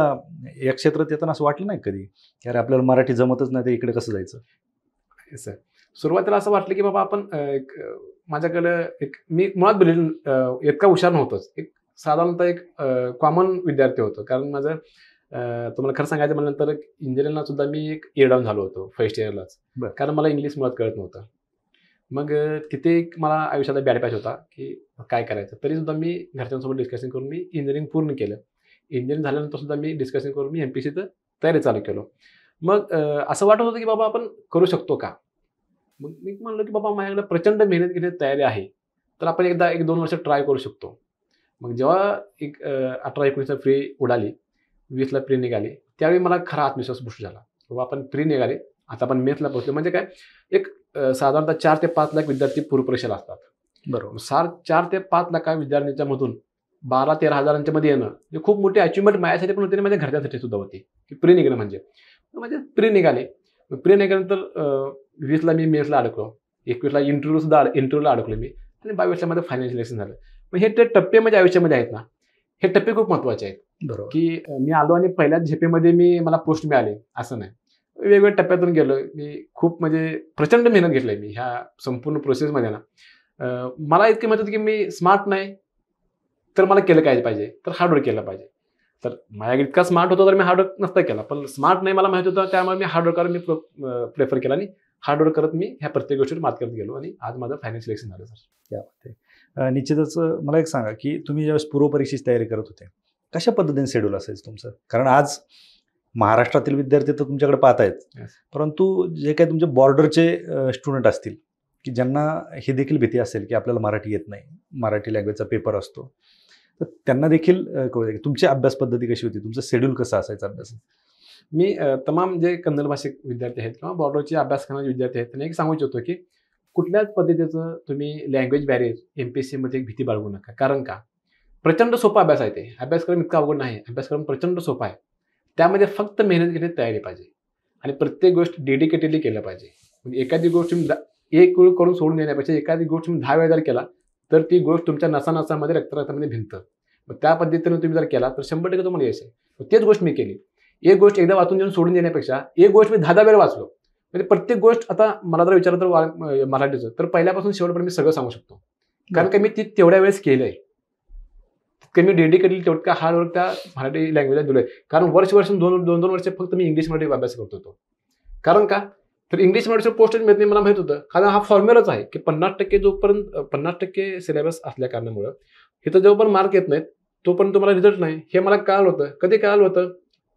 या क्षेत्रात येताना असं वाटलं नाही कधी की अरे आपल्याला मराठी जमतच नाही तर इकडे कसं जायचं? सर सुरुवातीला असं वाटलं की बाबा आपण माझ्याकडं मी मुळात इतका हुशार नव्हतोच. साधारणतः कॉमन विद्यार्थी होतो. कारण माझं तुम्हाला खरं सांगायचं म्हणल्यानंतर इंजिनिअरिंगला सुद्धा मी इयर डाऊन झालो होतो फर्स्ट इयरलाच. कारण मला इंग्लिश मुळात कळत नव्हतं. मग तिथे मला आयुष्याचा बॅड पॅच होता की काय करायचं. तरी सुद्धा मी घरच्यांसोबत डिस्कशन करून मी इंजिनिअरिंग पूर्ण केलं. इंजिनिअरिंग झाल्यानंतर सुद्धा मी डिस्कशन करून मी MPSCचं तयारी चालू केलो. मग असं वाटत होतं की बाबा आपण करू शकतो का. मग मी म्हणलो की बाबा माझ्याकडे प्रचंड मेहनत घेण्याची तयारी आहे, तर आपण एकदा 1-2 वर्ष ट्राय करू शकतो. मग जेव्हा 18-19 फ्री उडाली, 20ला प्री निघाली, त्यावेळी मला खरा आत्मविश्वास बुस्ट झाला. बाबा आपण प्री निघाले, आता आपण मेथला पोहोचलो. म्हणजे काय साधारणतः 4 ते 5 लाख विद्यार्थी पूर्वपरीक्षेला असतात. बरोबर. 4 ते 5 लाख विद्यार्थ्यांच्या मधून 12-13 हजारांच्या मध्ये येणं हे खूप मोठी अचिव्हमेंट माझ्यासाठी पण होती आणि माझ्या घरच्यांसाठी सुद्धा होती की प्री निघणं म्हणजे प्री निघाले. प्री निघाल्यानंतर 20ला मी मेथला अडकलो, 21ला इंटरव्ह्यूला अडकलो मी आणि 22ला माझं फायनल सिलेक्शन झालं. मग हे ते टप्पे माझ्या आयुष्यामध्ये आहेत ना, हे टप्पे खूप महत्त्वाचे आहेत. बरोबर. की मी आलो आणि पहिल्याच झेपेमध्ये मला पोस्ट मिळाले असं नाही. वेगवेगळ्या टप्प्यातून गेलो मी. खूप म्हणजे प्रचंड मेहनत घेतली मी ह्या संपूर्ण प्रोसेसमध्ये ना. मला इतकी माहिती होती की मी स्मार्ट नाही तर मला केलं काय पाहिजे, तर हार्डवर्क केलं पाहिजे. तर माझ्या इतका स्मार्ट होतो तर मी हार्डवर्क नसता केला, पण स्मार्ट नाही मला माहिती होतं, त्यामुळे मी हार्डवर्कर मी प्रेफर केला आणि हार्डवर्क करत मी ह्या प्रत्येक गोष्टीवर मात करत गेलो आणि आज माझं फायनल सिलेक्शन झालं. सर क्या बात आहे. निश्चितच मला एक सांगा की तुम्ही ज्यावेळेस पूर्वपरीक्षेची तयारी करत होते कशा पद्धतीने शेड्यूल असायचं तुमचं? कारण आज महाराष्ट्रातील विद्यार्थी तर तुमच्याकडे पाहत आहेत, परंतु जे काही तुमचे बॉर्डरचे स्टुडंट असतील की ज्यांना ही देखील भीती असेल की आपल्याला मराठी येत नाही, मराठी लँग्वेजचा पेपर असतो, तर त्यांना देखील कळू दे तुमची अभ्यास पद्धती कशी होती, तुमचं शेड्यूल कसं असायचं अभ्यास? मी तमाम जे कन्नड भाषिक विद्यार्थी आहेत किंवा बॉर्डरचे अभ्यास करणारे विद्यार्थी आहेत त्यांना एक सांगू इच्छितो की कुठल्याच पद्धतीचं तुम्ही लँग्वेज बॅरियर MPSCमध्ये एक भीती बाळगू नका. कारण का प्रचंड सोपा अभ्यास आहे. ते अभ्यासक्रम इतका अवघड नाही, अभ्यासक्रम प्रचंड सोपा आहे. त्यामध्ये फक्त मेहनत घेण्याची तयारी पाहिजे आणि प्रत्येक गोष्ट डेडिकेटेडली केलं पाहिजे. म्हणजे एखादी गोष्ट तुम्ही एक वेळ करून सोडून देण्यापेक्षा एखादी गोष्ट तुम्ही 10 वेळा जर केला तर ती गोष्ट तुमच्या नसानसामध्ये रक्तामध्ये भिनतं. मग त्या पद्धतीने तुम्ही जर केला तर 100% तुम्हाला यश आहे. तेच गोष्ट मी केली. एक गोष्ट एकदा वाचून देऊन सोडून देण्यापेक्षा एक गोष्ट मी 10 वेळा वाचलो. म्हणजे प्रत्येक गोष्ट आता मला जर विचारलं तर मराठीचं तर पहिल्यापासून शेवटपर्यंत मी सगळं सांगू शकतो. कारण का मी ती तेवढ्या वेळेस केलंय. मी डेडिकेटली तेवढं हार्डवर्क त्या मराठी लँग्वेजला दिलंय. कारण वर्ष 2 वर्ष फक्त मी इंग्लिश मराठी अभ्यास करत होतो. कारण का तर इंग्लिश मराठीचं पोस्ट मिळत नाही मला माहित होतं. कारण हा फॉर्म्युलाच आहे की 50% जोपर्यंत 50% सिलेबस असल्या कारणामुळं इथं जोपर्यंत मार्क येत नाहीत तोपर्यंत तुम्हाला रिझल्ट नाही हे मला कळालं होतं. कधी कळालं होतं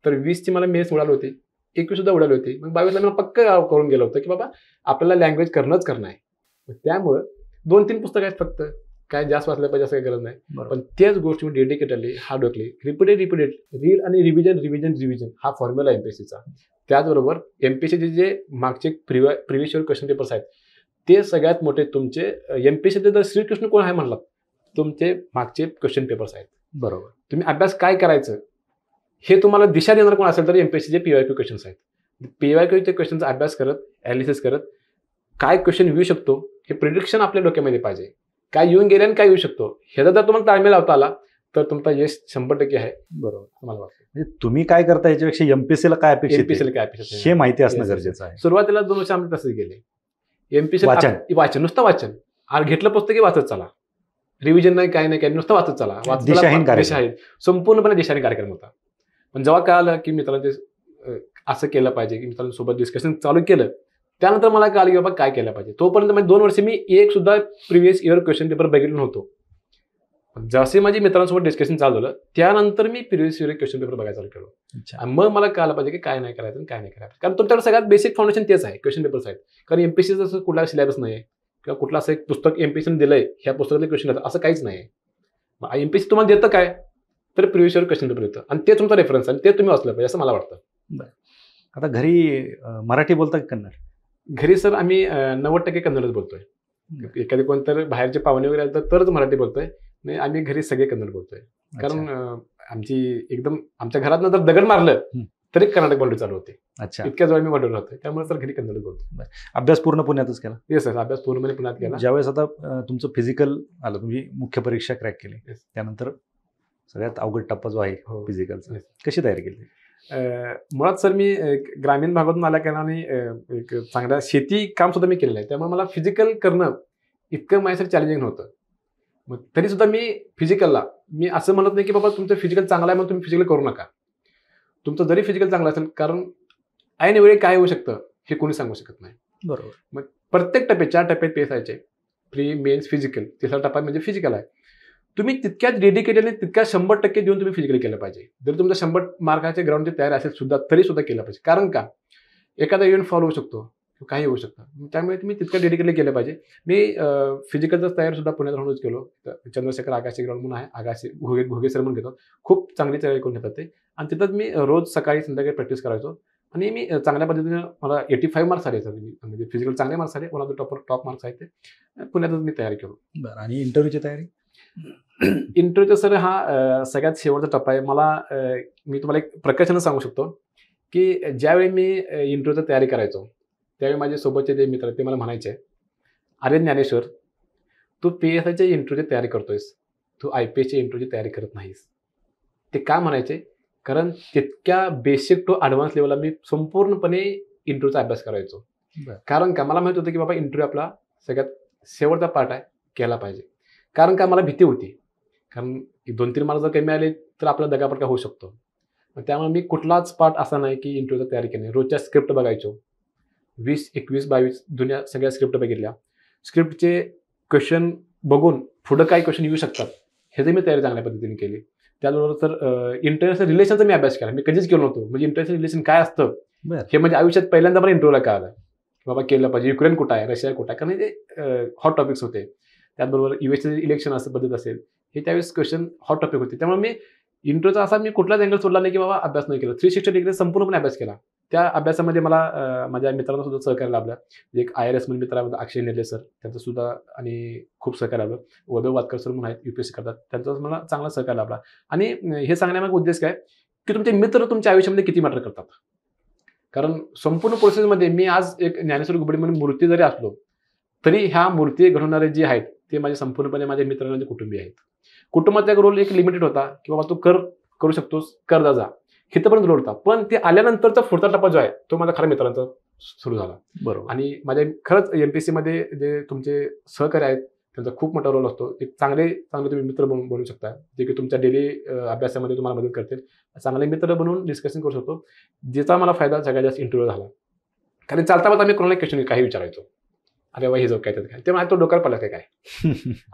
तर 20ची मला मेस उडाली होती, 21 सुद्धा उडाली होती. मग 22ला मला पक्का करून गेलं होतं की बाबा आपल्याला लँग्वेज करणंच आहे. त्यामुळं 2-3 पुस्तकं आहेत फक्त, काय जास्त वाचलं पाहिजे असं काही गरज नाही. पण त्याच गोष्टी मी डेडिकेटली हार्डवर्कली रिपीटेड रीड आणि रिव्हिजन हा फॉर्म्युला MPSCचा. त्याचबरोबर MPSCचे जे मागचे प्रिव्हियस इयर क्वेश्चन पेपर्स आहेत ते सगळ्यात मोठे तुमचे MPSCचे जर श्रीकृष्ण कोण आहे म्हणलात तुमचे मागचे क्वेश्चन पेपर्स आहेत. बरोबर. तुम्ही अभ्यास काय करायचं हे तुम्हाला दिशा देणार कोण असेल तर MPSCचे PYQ क्वेश्चन्स आहेत. PYQचे क्वेश्चनचा अभ्यास करत ॲनालिसिस करत काय क्वेश्चन येऊ शकतो हे प्रिडिक्शन आपल्या डोक्यामध्ये पाहिजे. काय येऊन गेले आणि काय येऊ शकतो ह्याचा जर तुम्हाला ताळमेळ लावता आला तर तुमचा यश 100% आहे. बरोबर मला वाटतं. म्हणजे तुम्ही काय करता याच्यापेक्षा MPSCला काय अपेक्षित हे माहिती असणं गरजेचं आहे. सुरुवातीला 2 वर्ष आम्ही तसंच गेले. MPSC वाचन नुसतं वाचन घेतलं पुस्तकी वाचत चला, रिव्हिजन नाही काय नाही काय नुसतं वाचत चला. दिशाहीन संपूर्णपणे दिशाहीन कार्यक्रम होता. पण जेव्हा कळालं की मित्रांचे असं केलं पाहिजे की मित्रांसोबत डिस्कशन चालू केलं त्यानंतर मला कळालं की बाबा काय केलं पाहिजे. तोपर्यंत म्हणजे 2 वर्ष मी एक सुद्धा प्रिव्हियस इयर क्वेश्चन पेपर बघितलं नव्हतो. जसे माझी मित्रांसोबत डिस्कशन चालू झालं त्यानंतर मी प्रिव्हियस इयर क्वेश्चन पेपर बघायला चालू केलो. मग मला कळालं पाहिजे की काय नाही करायचं काय नाही करायचं. कारण तुमच्याकडे सगळ्यात बेसिक फाउंडेशन तेच आहे, क्वेश्चन पेपर्स आहेत. कारण MPSCचं असं कुठला सिलेबस नाही आहे किंवा कुठलं असं एक पुस्तक MPSCने दिलंय ह्या पुस्तकातले क्वेश्चन येतात असं काहीच नाही आहे. MPSC तुम्हाला देतं काय तर प्रिव्हियस इयर क्वेश्चन पेपर येतं आणि ते तुमचा रेफरन्स आणि ते तुम्ही वाचलं पाहिजे असं मला वाटतं. आता घरी मराठी बोलता की कन्नड? घरी सर आम्ही 90% कन्नडच बोलतोय. एखादी कोणतरी बाहेरचे पाहुणे वगैरे आले तरच मराठी बोलतोय. नाही आम्ही घरी सगळे कन्नड बोलतोय. कारण आमची एकदम आमच्या घरात जर दगड मारलं तरी कर्नाटक बाउंड्री चालू होते. अच्छा. इतक्या जवळ मी बाउंड्रीवर होते, त्यामुळे सर घरी कन्नड बोलतो. अभ्यास पूर्ण पुण्यातच केला? येस सर, अभ्यास पूर्णपणे पुण्यात केला. ज्यावेळेस आता तुमचं फिजिकल आलं, तुम्ही मुख्य परीक्षा क्रॅक केली, Yes. त्यानंतर सगळ्यात अवघड टप्पा जो आहे हो. फिजिकलचा, Yes. कशी तयारी केली? मुळात सर मी ग्रामीण भागातून आल्या कारणाने एक चांगल्या शेती काम सुद्धा मी केलेलं आहे, त्यामुळे मला फिजिकल करणं इतकं माझ्यासाठी चॅलेंजिंग नव्हतं. मग तरी सुद्धा मी फिजिकलला मी असं म्हणत नाही की बाबा तुमचं फिजिकल चांगलं आहे म्हणून तुम्ही फिजिकल करू नका. तुमचं जरी फिजिकल चांगलं असेल, कारण ऐन वेळी काय होऊ शकतं हे कोणी सांगू शकत नाही. बरोबर. प्रत्येक टप्पे 4 टप्प्यात पेसायचे, प्री मेन्स फिजिकल, तिसरा टप्पा म्हणजे फिजिकल आहे. तुम्ही तितक्याच डेडिकेटेडने तितक्या 100% देऊन तुम्ही फिजिकल केलं पाहिजे. जर तुमचं 100 मार्काचे ग्राउंडची तयारी असेल सुद्धा तरी सुद्धा केलं पाहिजे. कारण का एखादा इव्हेंट फॉलो होऊ शकतो, काही होऊ शकतं, त्यामुळे तुम्ही तितकं डेडिकेटली केलं पाहिजे. मी फिजिकलचं तयारी सुद्धा पुण्यात राहूनच केलो. चंद्रशेखर आगाशे ग्राउंड म्हणून आहे, आगाशे घोगे सर म्हणून घेतो, खूप चांगली तयारी करून घेतात ते. आणि तिथंच मी रोज सकाळी संध्याकाळी प्रॅक्टिस करायचो आणि मी चांगल्या पद्धतीने मला 85 मार्क्स आले सर. म्हणजे फिजिकल चांगले मार्क्स आले, one of the top marks आहेत ते. पुण्यातच मी तयारी केलो. बरं. आणि इंटरव्ह्यूची तयारी? इंटरव्ह्यूचा सर हा सगळ्यात शेवटचा टप्पा आहे. मला मी तुम्हाला एक प्रकर्षानं सांगू शकतो की ज्यावेळी मी इंटरव्ह्यूची तयारी करायचो त्यावेळी माझे सोबतचे जे मित्र ते मला म्हणायचे, अरे ज्ञानेश्वर, तू PSIच्या इंटरव्ह्यूची तयारी करतोयस, तू IPSच्या इंटरव्ह्यूची तयारी करत नाहीस. ते का म्हणायचे? कारण तितक्या बेसिक टू ॲडव्हान्स लेवलला मी संपूर्णपणे इंटरव्ह्यूचा अभ्यास करायचो. कारण का मला माहित होतं की बाबा इंटरव्ह्यू आपला सगळ्यात शेवटचा पार्ट आहे, केला पाहिजे. कारण का मला भीती होती, कारण 2-3 मार्क जर कमी आले तर आपला दगापटका होऊ शकतो. त्यामुळे मी कुठलाच पार्ट असा नाही की इंटरव्ह्यूची तयारी केली. रोजच्या स्क्रिप्ट बघायचो, 20, 21, 22 दुनिया सगळ्या स्क्रिप्ट बघितल्या. स्क्रिप्टचे क्वेश्चन बघून पुढं काय क्वेश्चन येऊ शकतात ह्याची मी तयारी चांगल्या पद्धतीने केली. त्याचबरोबर तर इंटरनॅशनल रिलेशनचा मी अभ्यास केला. मी कधीच केलो नव्हतो. म्हणजे इंटरनॅशनल रिलेशन काय असतं हे म्हणजे आयुष्यात पहिल्यांदा मला इंटरव्ह्यूला कळालं. बाबा केलं पाहिजे. युक्रेन कुठं आहे, रशिया कुठं आहे, कारण ते हॉट टॉपिक्स होते. त्याचबरोबर USचे इलेक्शन असं पद्धत असेल, हे त्यावेळेस क्वेश्चन हॉट टॉपिक होते. त्यामुळे मी इंटरव्ह्यूचा असा मी कुठलाच अँगल सोडला नाही की बाबा अभ्यास नाही केला. 360 डिग्री संपूर्णपणे अभ्यास केला. त्या अभ्यासामध्ये मला माझ्या मित्रांना सुद्धा सहकार्य लाभलं. एक IRS म्हणून मित्र आहे अक्षय निर्ले सर, त्यांचं सुद्धा आणि खूप सहकार्य लाभलं. वैभव वातकर सर म्हणून आहेत, UPSC करतात, त्यांचा मला चांगला सहकार्य लाभला. आणि हे सांगण्यामागे उद्देश काय की तुमचे मित्र तुमच्या आयुष्यामध्ये किती मॅटर करतात. कारण संपूर्ण प्रोसेसमध्ये मी आज एक ज्ञानेश्वर घुबडे म्हणून मूर्ती जरी असलो तरी ह्या मूर्ती घडवणारे जे आहेत ते माझे संपूर्णपणे माझे मित्र आणि कुटुंबीय आहेत. कुटुंबाचा रोल एक लिमिटेड होता की बाबा तू करू शकतोस, कर जा, हिथपर्यंत रोल होता. पण ते आल्यानंतरचा पुढचा टप्पा जो आहे तो माझा खऱ्या मित्रांचा सुरू झाला. बरोबर. आणि माझ्या खरंच MPSC मध्ये जे तुमचे सहकारी आहेत त्यांचा खूप मोठा रोल असतो. एक चांगले तुम्ही मित्र बनवू शकता, जे की तुमच्या डेली अभ्यासामध्ये तुम्हाला मदत करतील. चांगले मित्र बनवून डिस्कशन करू शकतो, ज्याचा मला फायदा सगळ्यात जास्त इंटरव्ह्यू झाला. कारण चालता पाहता मी कोणाला क्वेश्चन काही विचारायचो, अरे बाबा हे जो काय त्यात काय, ते माझ्या तो डोक्यावर पडला काय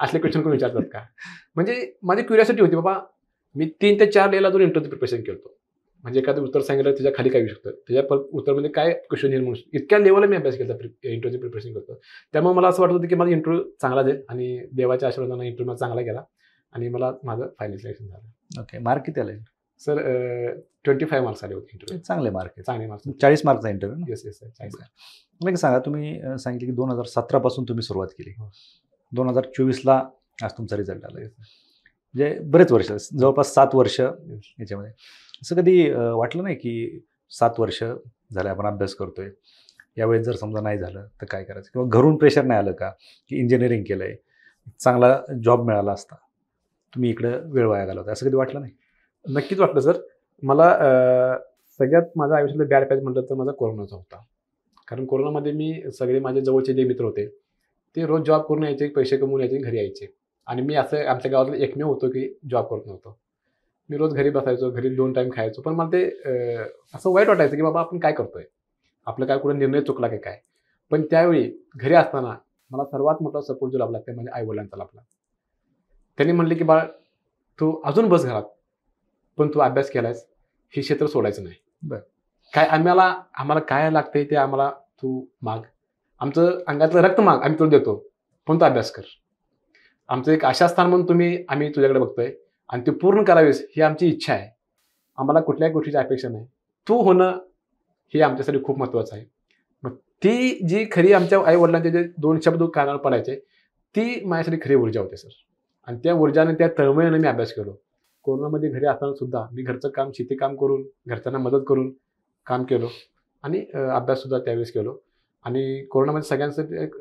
असले क्वेश्चन कोण विचारतात का. म्हणजे माझी क्युरियोसिटी होती. बाबा मी 3 ते 4 लेवलला दोन इंटरव्ह्यूचं प्रिपरेशन केलं. म्हणजे एखादं उत्तर सांगितलं त्याच्या खाली काय येऊ शकतं, त्याच्या उत्तरमध्ये काय क्वेश्चन येईल म्हणून इतक्या लेवलला मी अभ्यास केला, इंटरव्ह्यूचं प्रिपरेशन करतो. त्यामुळे मला असं वाटत होतं की माझा इंटरव्ह्यू चांगला जाईल आणि देवाच्या आशीर्वादाने इंटरव्ह्यू मला चांगला गेला आणि मला माझं फायनल सिलेक्शन झालं. ओके. मार्क किती आले सर? 25 मार्क्स आले होते इंटरव्ह्यू. चांगले मार्क आहे. चांगले मार्क्स. 40 मार्कचा इंटरव्ह्यू. Yes yes sir. मला सांगा, तुम्ही सांगितलं की 2017 पासून तुम्ही सुरुवात केली, 2024ला आज तुमचा रिझल्ट आला. म्हणजे बरेच वर्ष, जवळपास 7 वर्ष याच्यामध्ये. असं कधी वाटलं नाही की 7 वर्ष झाले आपण अभ्यास करतोय, यावेळेस जर समजा नाही झालं तर काय करायचं, किंवा घरून प्रेशर नाही आलं का की इंजिनिअरिंग केलंय, चांगला जॉब मिळाला असता, तुम्ही इकडं वेळ वाया घालवता, असं कधी वाटलं नाही? नक्कीच वाटलं सर. मला सगळ्यात माझ्या आयुष्यातलं बॅड पॅच म्हटलं तर माझा कोरोनाचा होता. कारण कोरोनामध्ये मी सगळे माझे जवळचे जे मित्र होते ते रोज जॉब करून यायचे, पैसे कमवून यायचे, घरी यायचे. आणि मी असं आमच्या गावातलं एकमेव होतो की जॉब करत नव्हतो. मी रोज घरी बसायचो, घरी 2 टाईम खायचो. पण मला ते असं वाईट वाटायचं की बाबा आपण काय करतोय, आपलं काय कुठे निर्णय चुकला की काय. पण त्यावेळी घरी असताना मला सर्वात मोठा सपोर्ट जो लाभला ते म्हणजे आईवडिलांचा लाभला. त्यांनी म्हणले की बाळा तू अजून बस घरात, पण तू अभ्यास केलायस, हे क्षेत्र सोडायचं नाही. बरं. काय आम्हाला काय लागतंय ते आम्हाला तू माग, आमचं अंगातलं रक्त माग, आम्ही तुला देतो, पण तू अभ्यास कर. आमचं एक आशास्थान म्हणून आम्ही तुझ्याकडे बघतोय आणि ते पूर्ण करावीस ही आमची इच्छा आहे. आम्हाला कुठल्याही गोष्टीची अपेक्षा नाही. तू होणं हे आमच्यासाठी खूप महत्त्वाचं आहे. मग ती जी खरी आमच्या आई वडिलांचे जे 2 शब्द कानावर पडायचे ती माझ्यासाठी खरी ऊर्जा होते सर. आणि त्या ऊर्जाने, त्या तळमळीने मी अभ्यास केलो. कोरोनामध्ये घरी असताना सुद्धा मी घरचं काम, शेती काम करून, घरच्यांना मदत करून काम केलो आणि अभ्याससुद्धा त्यावेळेस केलो. आणि कोरोनामध्ये सगळ्यांचं एक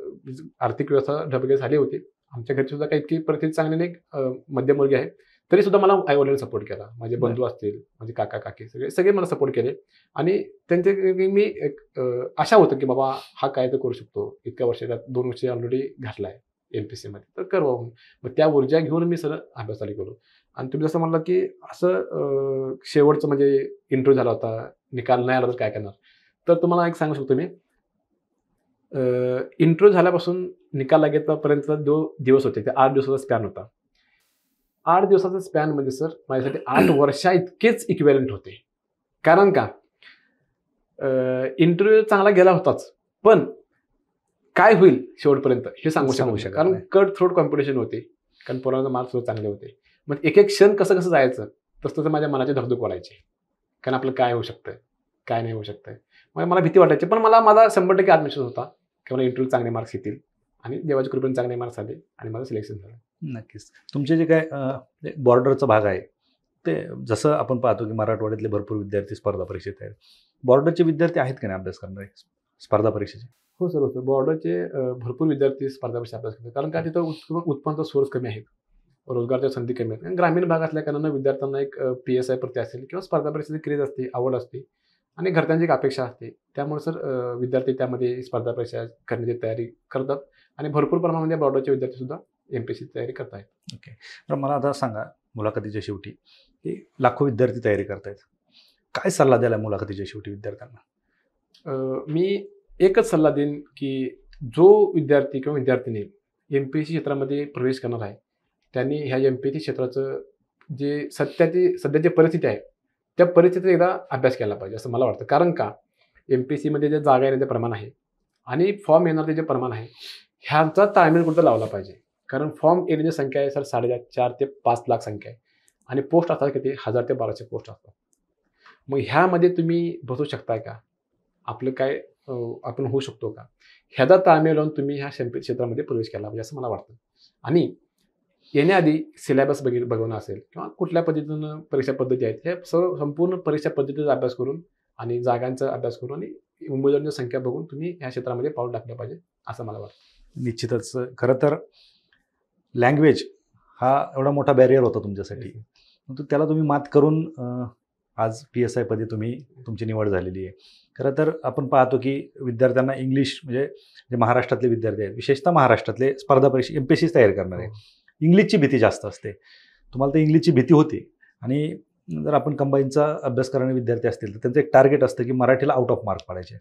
आर्थिक व्यवस्था ढबघेल झाली होती. आमच्या घरची सुद्धा काही इतकी परिस्थिती चांगली नाही, मध्यमवर्गीय आहे. तरीसुद्धा मला आई-वडिलांनी सपोर्ट केला. माझे बंधू असतील, माझे काका-काकी सगळे मला सपोर्ट केले. आणि त्यांचे मी एक आशा होतं की बाबा हा काय तर करू शकतो. इतक्या वर्षात 2 वर्ष ऑलरेडी घातलाय एमपीएससीमध्ये, तर कर बाबा. मग त्या ऊर्जा घेऊन मी सरळ अभ्यास चालू केलो. आणि तुम्ही जसं म्हणला की असं शेवटचं म्हणजे इंटरव्ह्यू झाला होता, निकाल नाही आला तर काय करणार? तर तुम्हाला एक सांगू शकतो मी, इंटरव्ह्यू झाल्यापासून निकाल लागेपर्यंतचा जो दिवस होते ते 8 दिवसाचा स्पॅन होता. 8 दिवसाचा स्पॅनमध्ये सर माझ्यासाठी 8 वर्षा इतकेच इक्विव्हॅलंट होते. कारण का, इंटरव्ह्यू चांगला गेला होताच, पण काय होईल शेवटपर्यंत हे सांगू शकत कारण कट थ्रोट कॉम्पिटिशन होते. कारण पोरांचे मार्क्स सुद्धा चांगले होते. मग एक एक क्षण कसं कसं जायचं तसं माझ्या मनाचे धगधग वाढायचे. कारण आपलं काय होऊ शकतंय, काय नाही होऊ शकतंय. मग मला भीती वाटायची, पण मला 100% आत्मविश्वास होता की मला इंटरव्ह्यू चांगले मार्क्स येतील. आणि देवाच्या कृपेने चांगले मार्क्स आले आणि माझं सिलेक्शन झालं. नक्कीच. तुमचे जे काय बॉर्डरचा भाग आहे ते जसं आपण पाहतो की मराठवाड्यातले भरपूर विद्यार्थी स्पर्धा परीक्षेत आहेत. बॉर्डरचे विद्यार्थी आहेत की नाही अभ्यास करणारे स्पर्धा परीक्षेचे? हो सर, हो सर. बॉर्डरचे भरपूर विद्यार्थी स्पर्धा परीक्षा अभ्यास करतात. कारण का तिथं उत्पन्नाचा सोर्स कमी आहेत, रोजगाराच्या संधी कमी आहेत. आणि ग्रामीण भाग असल्या कारणानं विद्यार्थ्यांना एक PSI प्रती असेल किंवा स्पर्धा परीक्षेची क्रेज असते, आवड असते आणि घरच्यांची एक अपेक्षा असते. त्यामुळे सर विद्यार्थी त्यामध्ये स्पर्धा परीक्षा करण्याची तयारी करतात आणि भरपूर प्रमाणामध्ये बॉर्डरचे विद्यार्थी सुद्धा एमपीएससी तयारी करत आहेत. ओके. तर मला आता सांगा, मुलाखतीच्या शेवटी की लाखो विद्यार्थी तयारी करतायत, काय सल्ला द्यायला मुलाखतीच्या शेवटी विद्यार्थ्यांना? मी एकच सल्ला देईन की जो विद्यार्थी किंवा विद्यार्थिनी एमपीएससी क्षेत्रामध्ये प्रवेश करणार आहे त्यांनी ह्या एमपीएससी क्षेत्राचं जे सध्याची परिस्थिती आहे त्या परिस्थितीत एकदा अभ्यास केला पाहिजे असं मला वाटतं. कारण का, एमपीएससीमध्ये जे जागा येण्याचे प्रमाण आहे आणि फॉर्म येण्याचे जे प्रमाण आहे ह्यांचा ताळमेळ कुठं लावला पाहिजे. कारण फॉर्म येण्याची संख्या आहे सर 4.5 ते 5 लाख संख्या आहे आणि पोस्ट असतात किती 1000 ते 1200 पोस्ट असतात. मग ह्यामध्ये तुम्ही बसू शकताय का, आपलं काय आपण होऊ शकतो का, ह्याचा ताळमेळ लावून तुम्ही ह्या क्षेत्रामध्ये प्रवेश केला पाहिजे असं मला वाटतं. आणि येण्याआधी सिलेबस बघणं असेल किंवा कुठल्या पद्धतीनं परीक्षा पद्धती आहेत हे संपूर्ण परीक्षा पद्धतीचा अभ्यास करून आणि जागांचा अभ्यास करून आणि उमेदवारांची संख्या बघून तुम्ही ह्या क्षेत्रामध्ये पाऊल टाकलं पाहिजे असं मला वाटतं. निश्चितच. खरं तर लँग्वेज हा एवढा मोठा बॅरियर होता तुमच्यासाठी, परंतु त्याला तुम्ही मात करून आज PSI पदी तुमची निवड झालेली आहे. खरं तर आपण पाहतो की विद्यार्थ्यांना इंग्लिश म्हणजे जे महाराष्ट्रातले विद्यार्थी आहेत, विशेषतः महाराष्ट्रातले स्पर्धा परीक्षा एमपीएससी तयार करणारे, इंग्लिशची भीती जास्त असते. तुम्हाला तर इंग्लिशची भीती होती. आणि जर आपण कंबाईनचा अभ्यास करणारे विद्यार्थी असतील तर त्यांचं एक टार्गेट असतं की मराठीला आउट ऑफ मार्क पाडायचे.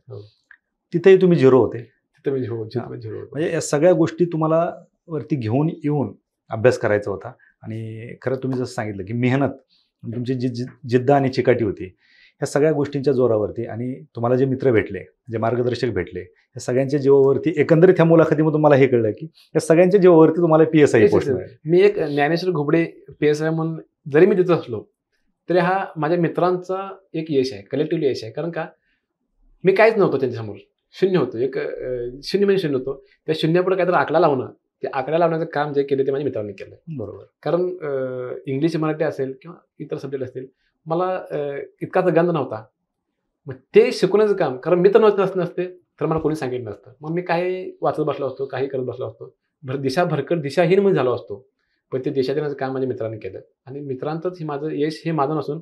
तिथेही तुम्ही 0 होते. तिथे मी झिरो. म्हणजे या सगळ्या गोष्टी तुम्हाला वरती घेऊन येऊन अभ्यास करायचा होता. आणि खरं तुम्ही जसं सांगितलं की मेहनत, तुमची जी जिद्द आणि चिकाटी होती, ह्या सगळ्या गोष्टींच्या जोरावरती आणि तुम्हाला जे मित्र भेटले, जे मार्गदर्शक भेटले, या सगळ्यांच्या जीवावरती एकंदरीत ह्या मुलाखतीमधून मला हे कळलं की या सगळ्यांच्या जीवावरती तुम्हाला PSI पोस्ट मिळाली. मी एक ज्ञानेश्वर घुबडे PSI म्हणून जरी मी तिथं असलो तरी हा माझ्या मित्रांचा एक यश आहे, कलेक्टिव्हली यश आहे. कारण का, मी काहीच नव्हतो त्यांच्यासमोर, शून्य होतो, एक शून्य म्हणजे शून्य होतो. त्या शून्यापुढे काहीतरी आकडा लावणं, ते आकडा लावण्याचं काम जे केलं ते माझ्या मित्रांनी केलं. बरोबर. कारण इंग्लिश मराठी असेल किंवा इतर सब्जेक्ट असतील मला इतकाच गंध नव्हता. मग ते शिकवण्याचं काम, कारण मी तर नसते तर मला कोणी सांगितलं नसतं. मग मी काही वाचत बसलो असतो, काही करत बसलो असतो, दिशाहीन म्हणजे झालो असतो. पण ते देशाचं काम माझ्या मित्रांनी केलं आणि मित्रांचंच माझं यश हे माझं नसून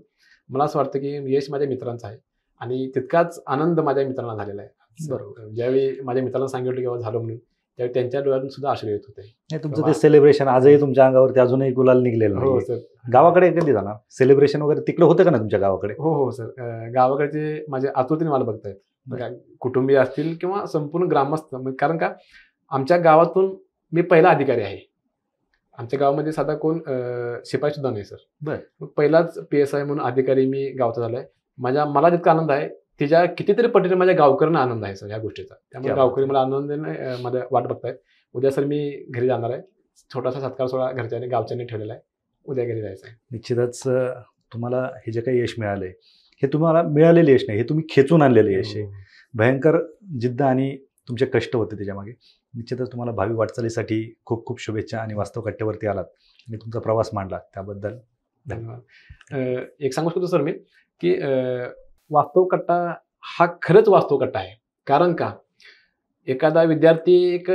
मला असं वाटतं की यश माझ्या मित्रांचं आहे आणि तितकाच आनंद माझ्या मित्रांना झालेला आहे. बरोबर. ज्यावेळी माझ्या मित्रांना सांगितलं की बाबा झालं म्हणून, त्यावेळी त्यांच्या डोळ्यातून सुद्धा आश्चर्य येत होते. तुमचं ते सेलिब्रेशन आजही तुमच्या अंगावरती अजूनही गुलाल निघलेलं हो नाही. सर. गावाकडे कधी जाणार सेलिब्रेशन वगैरे तिकडे होतं का ना तुमच्या गावाकडे? हो सर. गावाकडचे माझे आतुरतेने मला बघतायत, कुटुंबीय असतील किंवा संपूर्ण ग्रामस्थ. कारण का, आमच्या गावातून मी पहिला अधिकारी आहे. आमच्या गावामध्ये साधा कोण शिपाई सुद्धा नाही सर. बरं. पहिलाच PSI म्हणून अधिकारी मी गावचा झालाय. मला जितका आनंद आहे तिच्या कितीतरी पटीने माझ्या गावकऱ्यांना आनंद आहे सर ह्या गोष्टीचा. त्यामुळे गावकरी मला आनंदाने माझ्या वाट बघतायत. उद्या सर मी घरी जाणार आहे. छोटासा सत्कार सोहळा घरच्याने गावच्यांनी ठेवलेला आहे. उद्या घरी जायचं आहे. निश्चितच. तुम्हाला हे जे काही यश मिळालंय हे तुम्हाला मिळालेलं यश नाही, हे तुम्ही खेचून आणलेलं यश आहे. भयंकर जिद्द आणि तुमचे कष्ट होते त्याच्यामागे. निश्चितच तुम्हाला भावी वाटचालीसाठी खूप खूप शुभेच्छा आणि वास्तव कट्ट्यावरती आलात आणि तुमचा प्रवास मांडला त्याबद्दल धन्यवाद. एक सांगू शकतो सर मी की वास्तव कट्टा हा खरंच वास्तवकट्टा आहे. कारण का एखादा विद्यार्थी एक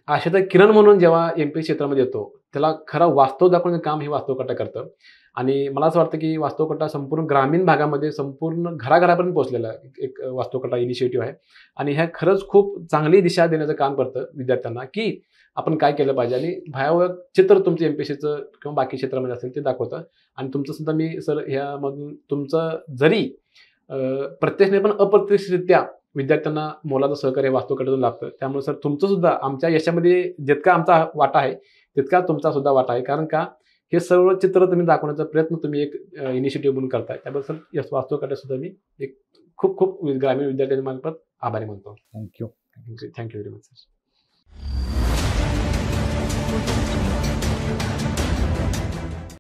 आशेचा किरण म्हणून जेव्हा एम-पी क्षेत्रामध्ये येतो, त्याला खरा वास्तव दाखवण्याचं काम हे वास्तवकट्टा करतं. आणि मला असं वाटतं की वास्तवकट्टा संपूर्ण ग्रामीण भागामध्ये संपूर्ण घराघरापर्यंत पोहोचलेला एक वास्तवकट्टा इनिशिएटिव्ह आहे. आणि ह्या खरंच खूप चांगली दिशा देण्याचं काम करतं विद्यार्थ्यांना, की आपण काय केलं पाहिजे आणि भयावह चित्र तुमचं एम-पी-एस-सीचं किंवा बाकी क्षेत्रामध्ये असेल ते दाखवतं. आणि तुमचं सुद्धा मी सर ह्यामधून तुमचं जरी प्रत्यक्ष नाही पण अप्रत्यक्षरित्या विद्यार्थ्यांना मोलाचं सहकार्य वास्तवकट्ट्यातून लाभतं. त्यामुळे सर तुमचं सुद्धा आमच्या यशामध्ये जितका आमचा वाटा आहे, तितका तुमचा सुद्धा वाटा आहे. कारण का हे सर्व चित्र तुम्ही दाखवण्याचा प्रयत्न तुम्ही एक इनिशिएटिव्ह म्हणून करताय. त्याबद्दल सर यश वास्तवकट्ट्यात सुद्धा मी एक खूप खूप ग्रामीण विद्यार्थ्यांमार्फत आभारी मानतो. Thank you. Thank you very much sir.